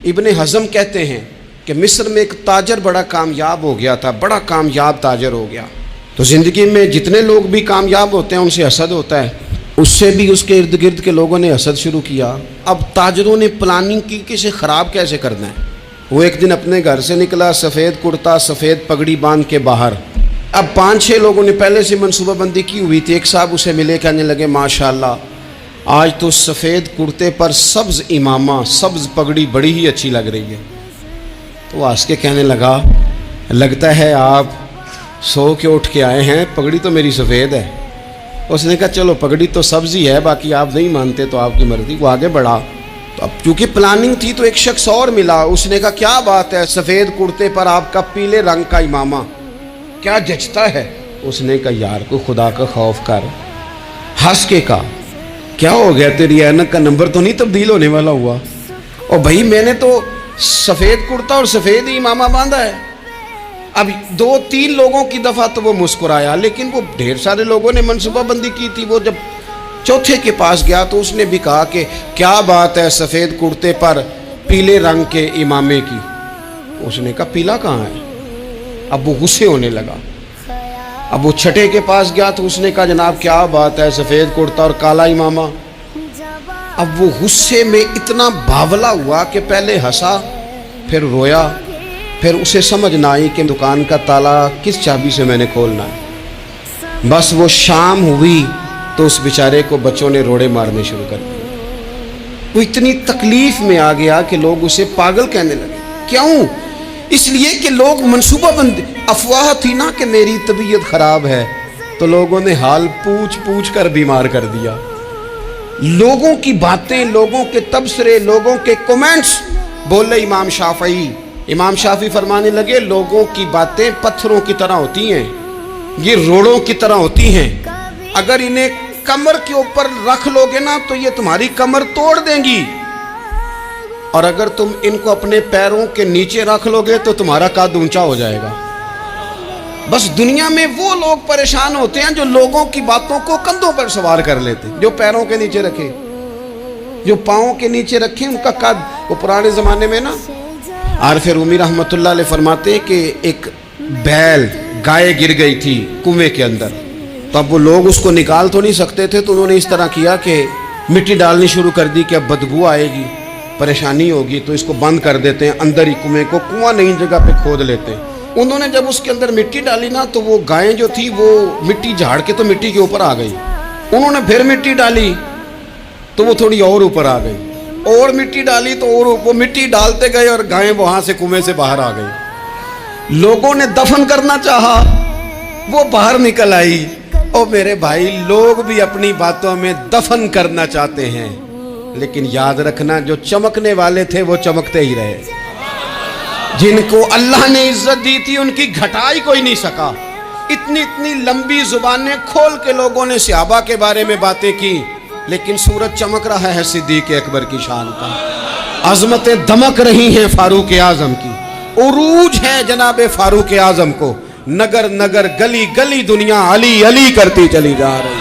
ابن حزم کہتے ہیں کہ مصر میں ایک تاجر بڑا کامیاب ہو گیا تھا، بڑا کامیاب تاجر ہو گیا۔ تو زندگی میں جتنے لوگ بھی کامیاب ہوتے ہیں ان سے حسد ہوتا ہے، اس سے بھی اس کے ارد گرد کے لوگوں نے حسد شروع کیا۔ اب تاجروں نے پلاننگ کی کہ اسے خراب کیسے کرنا ہے۔ وہ ایک دن اپنے گھر سے نکلا، سفید کرتا سفید پگڑی باندھ کے باہر۔ اب 5-6 لوگوں نے پہلے سے منصوبہ بندی کی ہوئی تھی۔ ایک صاحب اسے ملے، کہنے لگے ماشاءاللہ آج تو سفید کرتے پر سبز امامہ، سبز پگڑی بڑی ہی اچھی لگ رہی ہے۔ تو وہ ہنس کے کہنے لگا لگتا ہے آپ سو کے اٹھ کے آئے ہیں، پگڑی تو میری سفید ہے۔ اس نے کہا چلو پگڑی تو سبز ہی ہے، باقی آپ نہیں مانتے تو آپ کی مرضی۔ وہ آگے بڑھا تو اب چونکہ پلاننگ تھی تو ایک شخص اور ملا، اس نے کہا کیا بات ہے، سفید کرتے پر آپ کا پیلے رنگ کا امامہ کیا جچتا ہے۔ اس نے کہا یار کو خدا کا خوف کر۔ ہنس کے کہا کیا ہو گیا، تیری اینک کا نمبر تو نہیں تبدیل ہونے والا ہوا؟ اور بھائی میں نے تو سفید کرتا اور سفید ہی امامہ باندھا ہے۔ اب 2-3 لوگوں کی دفعہ تو وہ مسکرایا، لیکن وہ ڈھیر سارے لوگوں نے منصوبہ بندی کی تھی۔ وہ جب چوتھے کے پاس گیا تو اس نے بھی کہا کہ کیا بات ہے سفید کرتے پر پیلے رنگ کے امامے کی۔ اس نے کہا پیلا کہاں ہے؟ اب وہ غصے ہونے لگا۔ اب وہ چھٹے کے پاس گیا تو اس نے کہا جناب کیا بات ہے سفید کرتا اور کالا امامہ۔ اب وہ غصے میں اتنا باولا ہوا کہ پہلے ہنسا پھر رویا، پھر اسے سمجھ نہ آئی کہ دکان کا تالا کس چابی سے میں نے کھولنا ہے۔ بس وہ شام ہوئی تو اس بیچارے کو بچوں نے روڑے مارنے شروع کر دیے۔ وہ اتنی تکلیف میں آ گیا کہ لوگ اسے پاگل کہنے لگے۔ کیوں؟ اس لیے کہ لوگ منصوبہ بندی، افواہ تھی نا کہ میری طبیعت خراب ہے، تو لوگوں نے حال پوچھ پوچھ کر بیمار کر دیا۔ لوگوں کی باتیں، لوگوں کے تبصرے، لوگوں کے کومنٹس بولے امام شافعی۔ امام شافعی فرمانے لگے لوگوں کی باتیں پتھروں کی طرح ہوتی ہیں، یہ روڑوں کی طرح ہوتی ہیں، اگر انہیں کمر کے اوپر رکھ لو گے نا تو یہ تمہاری کمر توڑ دیں گی، اور اگر تم ان کو اپنے پیروں کے نیچے رکھ لو گے تو تمہارا قد اونچا ہو جائے گا۔ بس دنیا میں وہ لوگ پریشان ہوتے ہیں جو لوگوں کی باتوں کو کندھوں پر سوار کر لیتے، جو پیروں کے نیچے رکھے، جو پاؤں کے نیچے رکھے ان کا قد۔ وہ پرانے زمانے میں نا عارف رومی رحمۃ اللہ علیہ فرماتے ہیں کہ ایک بیل گائے گر گئی تھی کنویں کے اندر، تو اب وہ لوگ اس کو نکال تو نہیں سکتے تھے، تو انہوں نے اس طرح کیا کہ مٹی ڈالنی شروع کر دی کہ اب بدبو آئے گی، پریشانی ہوگی، تو اس کو بند کر دیتے ہیں اندر ہی کنویں کو، کنواں نئی جگہ پہ کھود لیتے ہیں۔ انہوں نے جب اس کے اندر مٹی ڈالی نا تو وہ گائیں جو تھی وہ مٹی جھاڑ کے تو مٹی کے اوپر آ گئی۔ انہوں نے پھر مٹی ڈالی تو وہ تھوڑی اور اوپر آ گئی، اور مٹی ڈالی تو اور وہ مٹی ڈالتے گئے اور گائیں وہاں سے کنویں سے باہر آ گئی۔ لوگوں نے دفن کرنا چاہا، وہ باہر نکل آئی۔ او میرے بھائی، لوگ بھی اپنی باتوں میں دفن کرنا چاہتے ہیں، لیکن یاد رکھنا جو چمکنے والے تھے وہ چمکتے ہی رہے، جن کو اللہ نے عزت دی تھی ان کی گھٹائی کوئی نہیں سکا۔ اتنی لمبی زبانیں کھول کے لوگوں نے صحابہ کے بارے میں باتیں کی، لیکن سورج چمک رہا ہے صدیق اکبر کی شان کا، عظمتیں دمک رہی ہیں فاروق اعظم کی، عروج ہے جناب فاروق اعظم کو، نگر نگر گلی گلی دنیا علی علی کرتی چلی جا رہی۔